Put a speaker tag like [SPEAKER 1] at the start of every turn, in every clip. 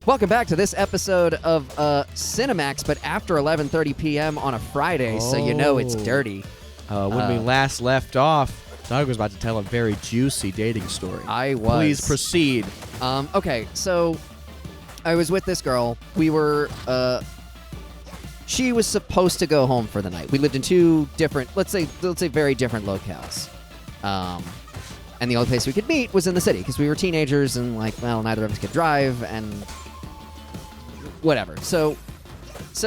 [SPEAKER 1] Welcome back to this episode of Cinemax, but after 11:30 p.m. on a Friday, so you know it's dirty.
[SPEAKER 2] When we last left off, Doug was about to tell a very juicy dating story.
[SPEAKER 1] I was.
[SPEAKER 2] Please proceed.
[SPEAKER 1] Okay, so I was with this girl. We were, she was supposed to go home for the night. We lived in two different, let's say very different locales. And the only place we could meet was in the city, because we were teenagers and, like, well, neither of us could drive, and whatever. So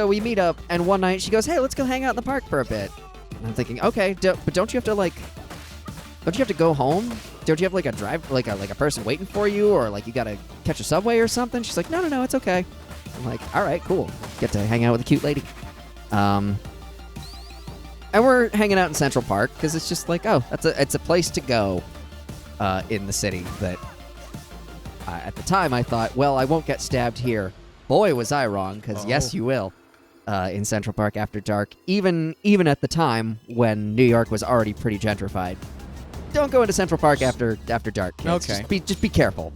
[SPEAKER 1] we meet up, and one night she goes, hey, let's go hang out in the park for a bit. And I'm thinking, okay, but don't you have to go home? Don't you have, like, a person waiting for you, or, like, you gotta catch a subway or something? She's like, no, it's okay. I'm like, all right, cool. Get to hang out with a cute lady. And we're hanging out in Central Park, because it's just like, oh, it's a place to go in the city that at the time I thought, well, I won't get stabbed here. Boy, was I wrong, because yes, you will. In Central Park after dark, even at the time when New York was already pretty gentrified. Don't go into Central Park after dark, kids.
[SPEAKER 2] Okay.
[SPEAKER 1] Just be careful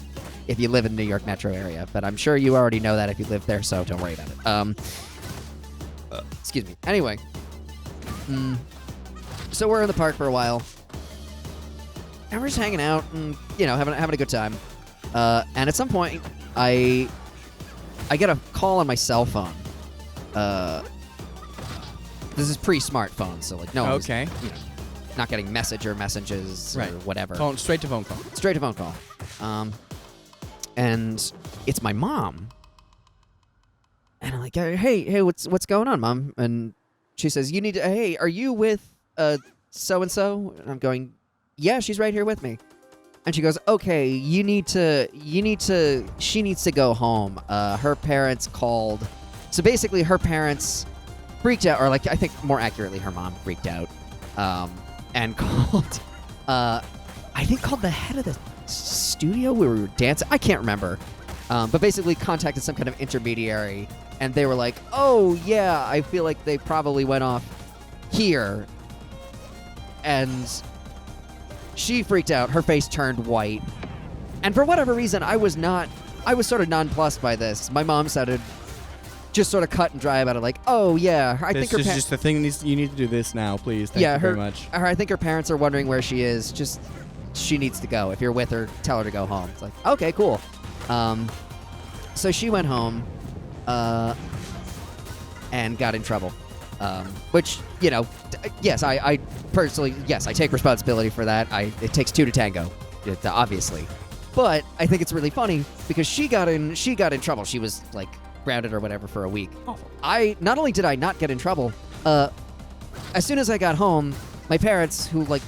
[SPEAKER 1] if you live in the New York metro area. But I'm sure you already know that if you live there, so don't worry about it. Excuse me. Anyway, so we're in the park for a while, and we're just hanging out and having a good time. And at some point, I get a call on my cell phone. This is pre-smartphone, so like no,
[SPEAKER 2] okay,
[SPEAKER 1] not getting messages
[SPEAKER 2] right.
[SPEAKER 1] or whatever.
[SPEAKER 2] Straight to phone call.
[SPEAKER 1] Straight to phone call. And it's my mom. And I'm like, hey, what's going on, Mom? And she says, hey, are you with so and so? And I'm going, yeah, she's right here with me. And she goes, okay, she needs to go home. Her parents called. So basically her parents freaked out, or like, I think more accurately, her mom freaked out, and called, I think called the head of the studio where we were dancing. I can't remember. But basically contacted some kind of intermediary, and they were like, oh yeah, I feel like they probably went off here. And she freaked out. Her face turned white. And for whatever reason, I was sort of nonplussed by this. My mom sounded just sort of cut and dry about it, like, oh, yeah. I think
[SPEAKER 2] This is just the thing, you need to do this now, please. Thank you very much.
[SPEAKER 1] I think her parents are wondering where she is. Just, she needs to go. If you're with her, tell her to go home. It's like, okay, cool. So she went home and got in trouble. Which, yes, I personally, yes, I take responsibility for that. It takes two to tango, obviously. But I think it's really funny because she got in trouble. She was like grounded or whatever for a week.
[SPEAKER 2] Oh.
[SPEAKER 1] Not only did I not get in trouble, as soon as I got home, my parents, who like,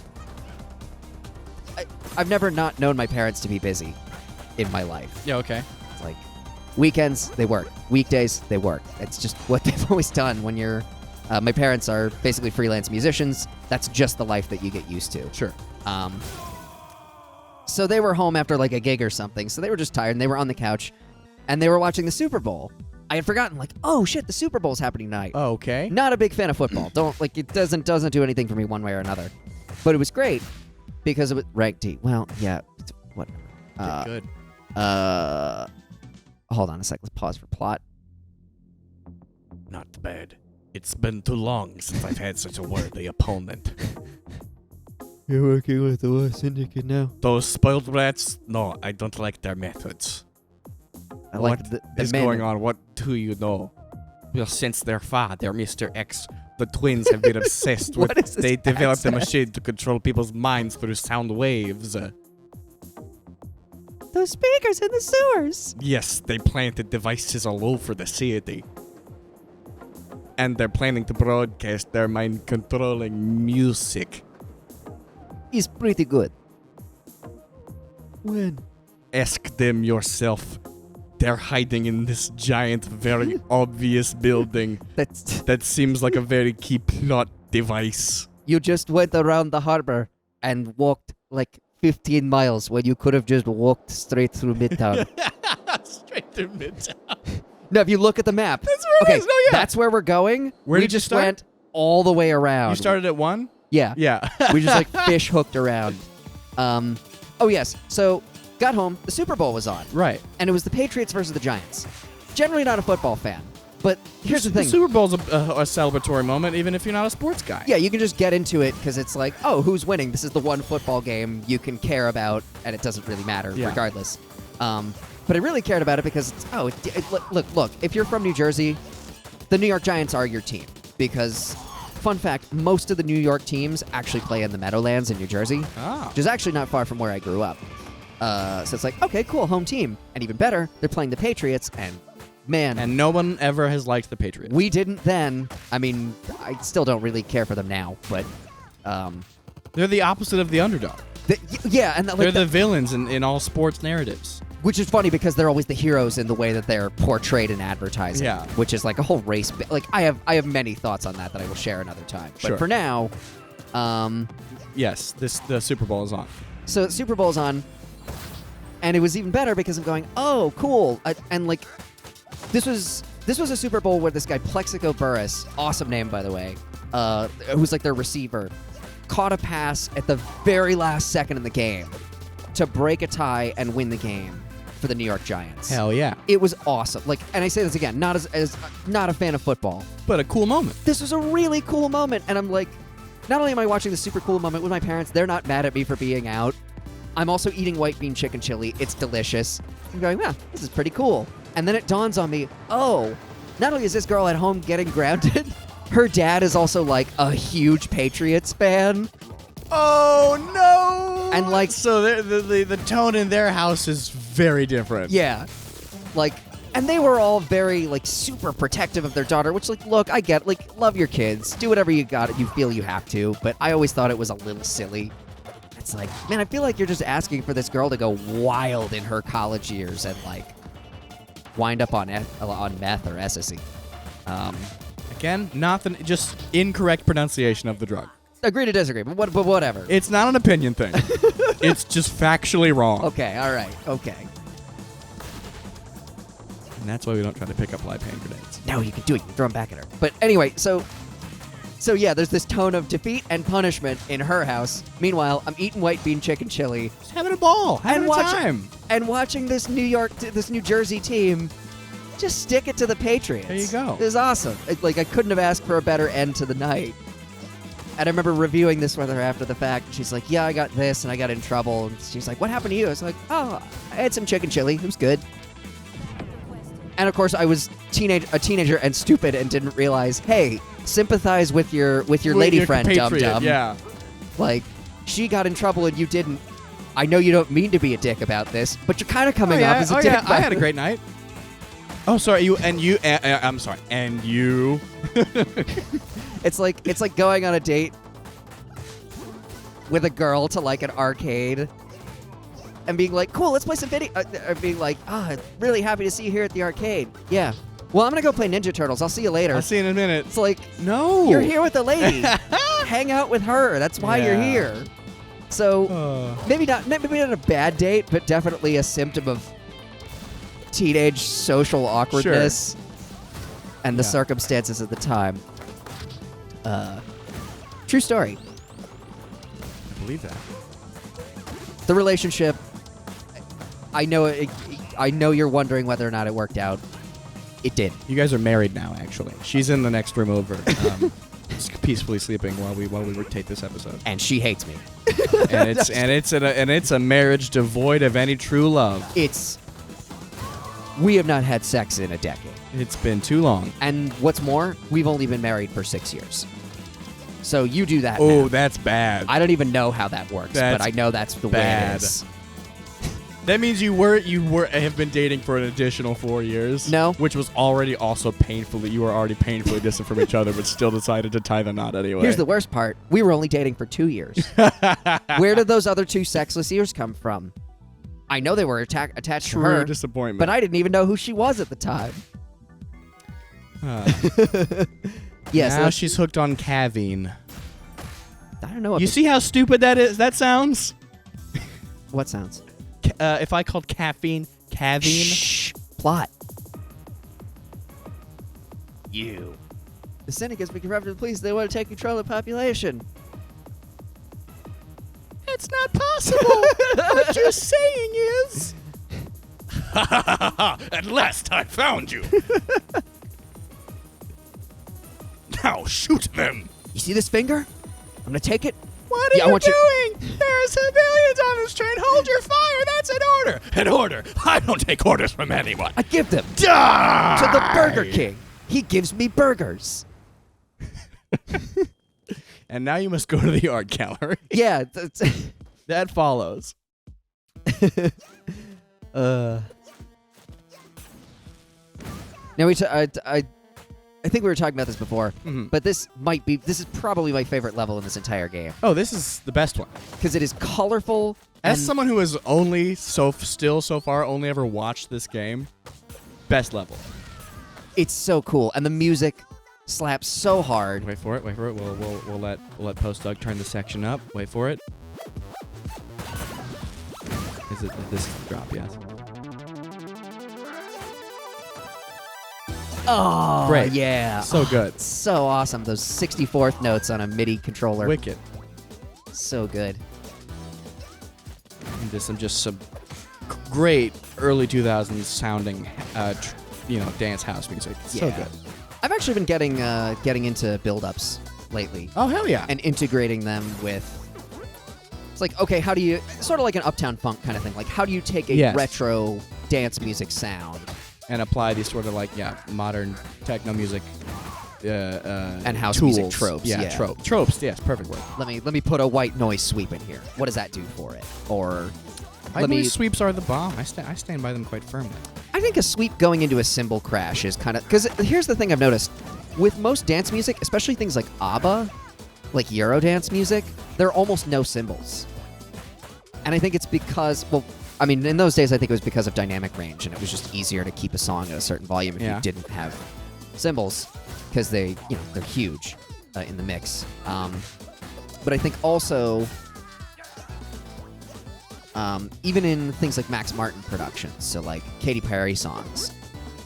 [SPEAKER 1] I've never not known my parents to be busy in my life.
[SPEAKER 2] Yeah, okay.
[SPEAKER 1] It's like weekends, they work. Weekdays, they work. It's just what they've always done when you're... my parents are basically freelance musicians. That's just the life that you get used to.
[SPEAKER 2] Sure.
[SPEAKER 1] So they were home after like a gig or something. So they were just tired, and they were on the couch, and they were watching the Super Bowl. I had forgotten, like, oh shit, the Super Bowl's happening tonight.
[SPEAKER 2] Oh, okay.
[SPEAKER 1] Not a big fan of football. It doesn't do anything for me one way or another. But it was great because it was ranked D. Well, yeah, whatever.
[SPEAKER 2] Good.
[SPEAKER 1] Hold on a sec. Let's pause for plot.
[SPEAKER 2] Not bad. It's been too long since I've had such a worthy opponent.
[SPEAKER 1] You're working with the War Syndicate now?
[SPEAKER 2] Those spoiled rats? No, I don't like their methods.
[SPEAKER 1] I like
[SPEAKER 2] what
[SPEAKER 1] the
[SPEAKER 2] is going on? What do you know? Well, since their father, Mr. X, the twins have been obsessed with... They developed a machine to control people's minds through sound waves.
[SPEAKER 1] Those speakers in the sewers!
[SPEAKER 2] Yes, they planted devices all over the city. And they're planning to broadcast their mind-controlling music.
[SPEAKER 1] It's pretty good. When?
[SPEAKER 2] Ask them yourself. They're hiding in this giant, very obvious building. That seems like a very key plot device.
[SPEAKER 1] You just went around the harbor and walked like 15 miles when you could have just walked straight through Midtown.
[SPEAKER 2] Straight through Midtown.
[SPEAKER 1] No, if you look at the map.
[SPEAKER 2] That's where it is. No, yeah.
[SPEAKER 1] That's where we're going.
[SPEAKER 2] Where
[SPEAKER 1] we
[SPEAKER 2] did you
[SPEAKER 1] just
[SPEAKER 2] start?
[SPEAKER 1] went all the way around.
[SPEAKER 2] You started at 1?
[SPEAKER 1] Yeah.
[SPEAKER 2] Yeah.
[SPEAKER 1] We just like fish hooked around. Oh yes. So got home, the Super Bowl was on.
[SPEAKER 2] Right.
[SPEAKER 1] And it was the Patriots versus the Giants. Generally not a football fan, but here's the thing.
[SPEAKER 2] The Super Bowl's a celebratory moment, even if you're not a sports guy.
[SPEAKER 1] Yeah, you can just get into it because it's like, oh, who's winning? This is the one football game you can care about, and it doesn't really matter regardless. But I really cared about it because it's, look, if you're from New Jersey, the New York Giants are your team because, fun fact, most of the New York teams actually play in the Meadowlands in New Jersey, which is actually not far from where I grew up. So it's like, okay, cool, home team. And even better, they're playing the Patriots, and man.
[SPEAKER 2] And no one ever has liked the Patriots.
[SPEAKER 1] We didn't then. I mean, I still don't really care for them now, but
[SPEAKER 2] they're the opposite of the underdog.
[SPEAKER 1] And
[SPEAKER 2] they're the villains in all sports narratives.
[SPEAKER 1] Which is funny because they're always the heroes in the way that they're portrayed in advertising.
[SPEAKER 2] Yeah.
[SPEAKER 1] Which is like a whole race. Like I have many thoughts on that I will share another time. But
[SPEAKER 2] Sure.
[SPEAKER 1] for now,
[SPEAKER 2] yes, the Super Bowl is on.
[SPEAKER 1] So Super Bowl's on, and it was even better because I'm going, oh, cool, and like this was a Super Bowl where this guy Plexico Burress, awesome name by the way, who's like their receiver, caught a pass at the very last second in the game to break a tie and win the game for the New York Giants.
[SPEAKER 2] Hell yeah.
[SPEAKER 1] It was awesome. Like, and I say this again, not as not a fan of football,
[SPEAKER 2] but a cool moment.
[SPEAKER 1] This was a really cool moment, and I'm like, not only am I watching this super cool moment with my parents, they're not mad at me for being out. I'm also eating white bean chicken chili. It's delicious. I'm going, yeah, this is pretty cool. And then it dawns on me, oh, not only is this girl at home getting grounded, her dad is also like a huge Patriots fan.
[SPEAKER 2] Oh no!
[SPEAKER 1] And like,
[SPEAKER 2] so the tone in their house is very different.
[SPEAKER 1] Yeah, like, and they were all very like super protective of their daughter. Which, like, look, I get, like, love your kids, do whatever you feel you have to. But I always thought it was a little silly. It's like, man, I feel like you're just asking for this girl to go wild in her college years and like wind up on meth or ecstasy.
[SPEAKER 2] Again, just incorrect pronunciation of the drug.
[SPEAKER 1] Agree to disagree, but whatever.
[SPEAKER 2] It's not an opinion thing. It's just factually wrong.
[SPEAKER 1] Okay, all right, okay.
[SPEAKER 2] And that's why we don't try to pick up live hand grenades.
[SPEAKER 1] No, you can do it. You can throw them back at her. But anyway, so yeah, there's this tone of defeat and punishment in her house. Meanwhile, I'm eating white bean chicken chili.
[SPEAKER 2] Just having a ball. Having a time.
[SPEAKER 1] And watching this New Jersey team just stick it to the Patriots.
[SPEAKER 2] There you go.
[SPEAKER 1] It was awesome. Like, I couldn't have asked for a better end to the night. And I remember reviewing this with her after the fact. she's like, yeah, I got this, and I got in trouble. And she's like, what happened to you? I was like, oh, I had some chicken chili. It was good. And of course, I was a teenager and stupid and didn't realize, hey, sympathize with your lady friend, dum-dum.
[SPEAKER 2] Yeah.
[SPEAKER 1] Like, she got in trouble and you didn't. I know you don't mean to be a dick about this, but you're kind of coming off as a dick.
[SPEAKER 2] Yeah, I had a great night. Oh, sorry, I'm sorry, and you.
[SPEAKER 1] It's like going on a date with a girl to like an arcade and being like, cool, let's play some video. Or being like, really happy to see you here at the arcade. Yeah. Well, I'm going to go play Ninja Turtles. I'll see you later.
[SPEAKER 2] I'll see you in a minute.
[SPEAKER 1] It's like,
[SPEAKER 2] no.
[SPEAKER 1] You're here with the lady. Hang out with her. That's why you're here. So maybe not a bad date, but definitely a symptom of teenage social awkwardness and the circumstances at the time. True story.
[SPEAKER 2] I believe that.
[SPEAKER 1] The relationship, I know you're wondering whether or not it worked out. It did.
[SPEAKER 2] You guys are married now, actually. She's in the next room over, peacefully sleeping while we rotate this episode.
[SPEAKER 1] And she hates me.
[SPEAKER 2] and it's a marriage devoid of any true love.
[SPEAKER 1] We have not had sex in a decade.
[SPEAKER 2] It's been too long.
[SPEAKER 1] And what's more, we've only been married for 6 years. So you do that.
[SPEAKER 2] Oh,
[SPEAKER 1] now.
[SPEAKER 2] That's bad.
[SPEAKER 1] I don't even know how that works, but I know that's the way it is.
[SPEAKER 2] That means you have been dating for an additional 4 years.
[SPEAKER 1] No,
[SPEAKER 2] which was already also painfully. You were already painfully distant from each other, but still decided to tie the knot anyway.
[SPEAKER 1] Here's the worst part: we were only dating for 2 years. Where did those other 2 sexless years come from? I know they were attached to her.
[SPEAKER 2] Disappointment.
[SPEAKER 1] But I didn't even know who she was at the time. Yes.
[SPEAKER 2] Now she's hooked on caffeine.
[SPEAKER 1] I don't know.
[SPEAKER 2] You see how stupid that is? That sounds.
[SPEAKER 1] What sounds?
[SPEAKER 2] If I called caffeine.
[SPEAKER 1] Shh. Plot. You. The Senate has been corrupted to the police. They want to take control of the population.
[SPEAKER 2] That's not possible. What you're saying is... At last I found you. Now shoot them.
[SPEAKER 1] You see this finger? I'm gonna take it.
[SPEAKER 2] What are you doing? There are civilians on this train. Hold your fire. That's an order. An order. I don't take orders from anyone.
[SPEAKER 1] I give them
[SPEAKER 2] Die!
[SPEAKER 1] to the Burger King. He gives me burgers.
[SPEAKER 2] And now you must go to the art gallery.
[SPEAKER 1] Yeah.
[SPEAKER 2] That follows.
[SPEAKER 1] Now I think we were talking about this before, but this is probably my favorite level in this entire game
[SPEAKER 2] Oh, this is the best one.
[SPEAKER 1] because it is colorful.
[SPEAKER 2] As
[SPEAKER 1] and
[SPEAKER 2] someone who has only so far only ever watched this game, best level.
[SPEAKER 1] it's so cool, and the music slaps so hard.
[SPEAKER 2] Wait for it. We'll let Post Doug turn the section up. Wait for it. This is the drop? Yes.
[SPEAKER 1] Oh,
[SPEAKER 2] Great.
[SPEAKER 1] yeah.
[SPEAKER 2] So good.
[SPEAKER 1] So awesome. Those 64th notes on a MIDI controller.
[SPEAKER 2] Wicked.
[SPEAKER 1] So good.
[SPEAKER 2] And some great early 2000s sounding, dance house music. It's so good.
[SPEAKER 1] I've actually been getting into build-ups lately
[SPEAKER 2] Oh, hell yeah.
[SPEAKER 1] and integrating them with. It's like, okay, how do you sort of like an Uptown Funk kind of thing? Like, how do you take a retro dance music sound
[SPEAKER 2] and apply these sort of modern techno music
[SPEAKER 1] and house
[SPEAKER 2] tools.
[SPEAKER 1] music tropes?
[SPEAKER 2] Yeah, tropes. Yes, perfect word.
[SPEAKER 1] Let me put a white noise sweep in here. What does that do for it? Or
[SPEAKER 2] Sweeps are the bomb. I stand by them quite firmly.
[SPEAKER 1] I think a sweep going into a cymbal crash is kind of because here's the thing I've noticed with most dance music, especially things like ABBA, like Eurodance music, there are almost no cymbals, and I think it's because in those days I think it was because of dynamic range, and it was just easier to keep a song at a certain volume if you didn't have cymbals because they're huge in the mix. But I think also. Even in things like Max Martin productions, so like Katy Perry songs,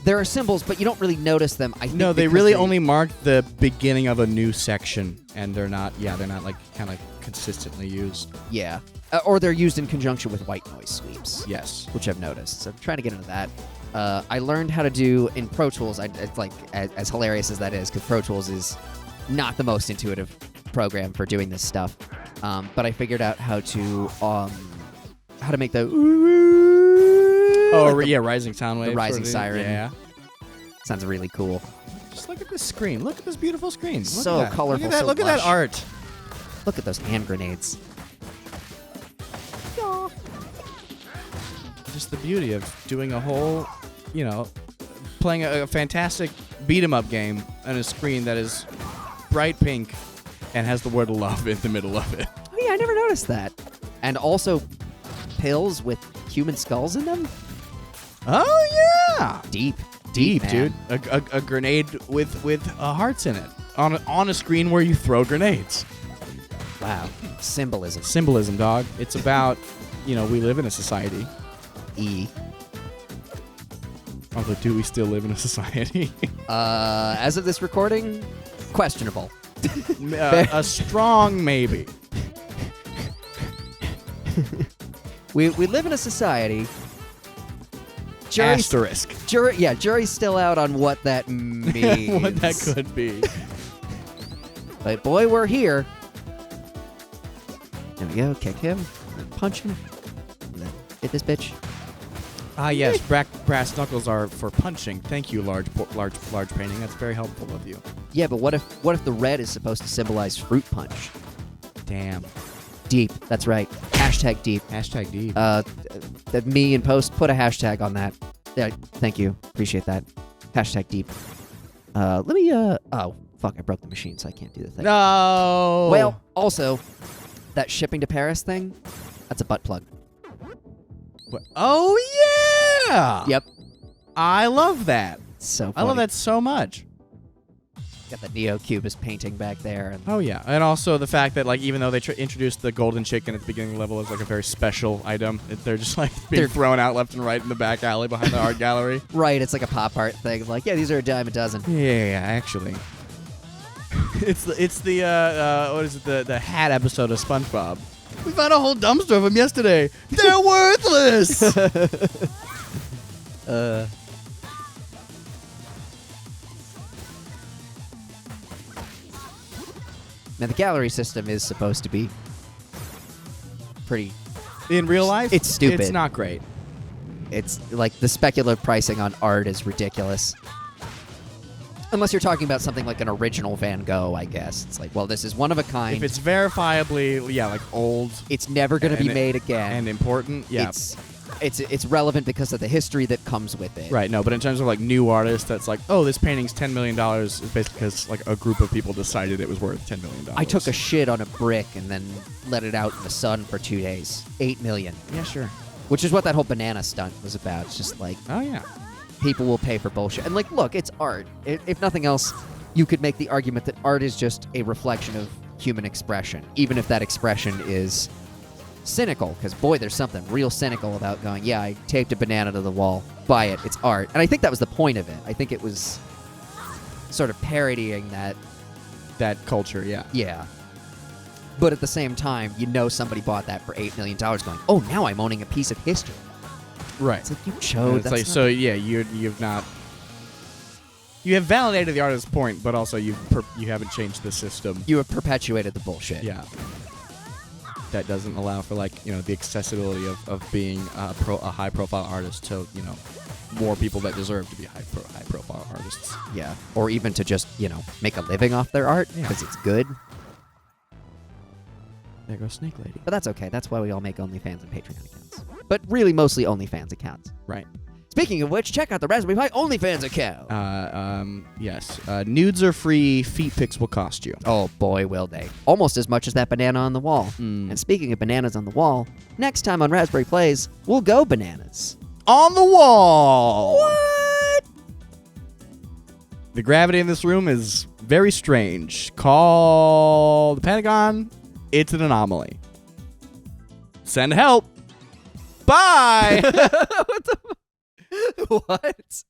[SPEAKER 1] there are cymbals, but you don't really notice them. I think
[SPEAKER 2] no, they really only mark the beginning of a new section, and they're not like kind of consistently used.
[SPEAKER 1] Yeah, or they're used in conjunction with white noise sweeps.
[SPEAKER 2] Yes,
[SPEAKER 1] which I've noticed. So I'm trying to get into that. I learned how to do in Pro Tools. It's like as hilarious as that is, because Pro Tools is not the most intuitive program for doing this stuff. But I figured out how to make the
[SPEAKER 2] rising sound wave,
[SPEAKER 1] the rising siren.
[SPEAKER 2] Yeah,
[SPEAKER 1] sounds really cool.
[SPEAKER 2] Just look at this screen. Look at this beautiful screen. Look
[SPEAKER 1] so
[SPEAKER 2] at that.
[SPEAKER 1] colorful.
[SPEAKER 2] Look at that.
[SPEAKER 1] So
[SPEAKER 2] Look at that
[SPEAKER 1] lush.
[SPEAKER 2] art.
[SPEAKER 1] Look at those hand grenades.
[SPEAKER 2] Just the beauty of doing a whole, playing a fantastic beat 'em up game on a screen that is bright pink and has the word love in the middle of it.
[SPEAKER 1] Oh yeah, I never noticed that. And also pills with human skulls in them?
[SPEAKER 2] Oh yeah,
[SPEAKER 1] Deep,
[SPEAKER 2] dude. A grenade with hearts in it on a screen where you throw grenades.
[SPEAKER 1] Wow,
[SPEAKER 2] Symbolism, dog. It's about we live in a society. Although, do we still live in a society?
[SPEAKER 1] As of this recording, questionable.
[SPEAKER 2] A strong maybe.
[SPEAKER 1] We live in a society.
[SPEAKER 2] Asterisk.
[SPEAKER 1] Jury's still out on what that means.
[SPEAKER 2] What that could be.
[SPEAKER 1] But boy, we're here. There we go. Kick him. Punch him. And then hit this bitch.
[SPEAKER 2] Yes. Brass knuckles are for punching. Thank you, large painting. That's very helpful of you.
[SPEAKER 1] Yeah, but what if the red is supposed to symbolize fruit punch?
[SPEAKER 2] Damn.
[SPEAKER 1] Deep. That's right. Hashtag deep.
[SPEAKER 2] Hashtag deep.
[SPEAKER 1] That me and Post put a hashtag on that. Yeah, thank you. Appreciate that. Hashtag deep. Let me. Oh fuck! I broke the machine, so I can't do the thing.
[SPEAKER 2] No.
[SPEAKER 1] Well, also, that shipping to Paris thing. That's a butt plug.
[SPEAKER 2] What? Oh yeah.
[SPEAKER 1] Yep.
[SPEAKER 2] I love that.
[SPEAKER 1] So funny.
[SPEAKER 2] I love that so much.
[SPEAKER 1] Got the Neo-Cubist painting back there. And
[SPEAKER 2] oh yeah, and also the fact that even though they introduced the golden chicken at the beginning of the level as a very special item, they're just being thrown out left and right in the back alley behind the art gallery.
[SPEAKER 1] Right, it's like a pop art thing. Like, yeah, these are a dime a dozen.
[SPEAKER 2] Yeah, actually. It's the what is it, the hat episode of SpongeBob. We found a whole dumpster of them yesterday. They're worthless.
[SPEAKER 1] Now, the gallery system is supposed to be pretty...
[SPEAKER 2] In real life,
[SPEAKER 1] It's stupid.
[SPEAKER 2] It's not great.
[SPEAKER 1] It's like the speculative pricing on art is ridiculous. Unless you're talking about something like an original Van Gogh, I guess. It's like, well, this is one of a kind.
[SPEAKER 2] If it's verifiably, like old
[SPEAKER 1] It's never going to be made again.
[SPEAKER 2] and important, yeah.
[SPEAKER 1] It's relevant because of the history that comes with it.
[SPEAKER 2] Right, no, but in terms of like new artists, that's like, oh, this painting's $10 million is basically because like a group of people decided it was worth $10 million.
[SPEAKER 1] I took a shit on a brick and then let it out in the sun for 2 days. $8 million.
[SPEAKER 2] Yeah, sure.
[SPEAKER 1] Which is what that whole banana stunt was about. It's just like,
[SPEAKER 2] Oh, yeah.
[SPEAKER 1] people will pay for bullshit. And like, look, it's art. If nothing else, you could make the argument that art is just a reflection of human expression, even if that expression is cynical, because boy, there's something real cynical about going, yeah, I taped a banana to the wall, buy it, it's art. And I think that was the point of it. I think it was sort of parodying
[SPEAKER 2] That culture, yeah.
[SPEAKER 1] yeah. But at the same time, you know somebody bought that for $8 million going, oh, now I'm owning a piece of history.
[SPEAKER 2] Right.
[SPEAKER 1] It's like, you
[SPEAKER 2] And
[SPEAKER 1] chose.
[SPEAKER 2] it's like, so yeah, you have validated the artist's point, but also you haven't changed the system.
[SPEAKER 1] You have perpetuated the bullshit.
[SPEAKER 2] Yeah. That doesn't allow for like, the accessibility of being a high profile artist to, more people that deserve to be high profile artists.
[SPEAKER 1] Yeah. Or even to just, make a living off their art because it's good.
[SPEAKER 2] There goes Snake Lady.
[SPEAKER 1] But that's okay. That's why we all make OnlyFans and Patreon accounts. But really, mostly OnlyFans accounts.
[SPEAKER 2] Right.
[SPEAKER 1] Speaking of which, check out the Raspberry Pi OnlyFans account.
[SPEAKER 2] Yes. Nudes are free. Feet pics will cost you.
[SPEAKER 1] Oh, boy, will they. Almost as much as that banana on the wall. And speaking of bananas on the wall, next time on Raspberry Plays, we'll go bananas.
[SPEAKER 2] On the wall!
[SPEAKER 1] What?
[SPEAKER 2] The gravity in this room is very strange. Call the Pentagon. It's an anomaly. Send help. Bye!
[SPEAKER 1] What?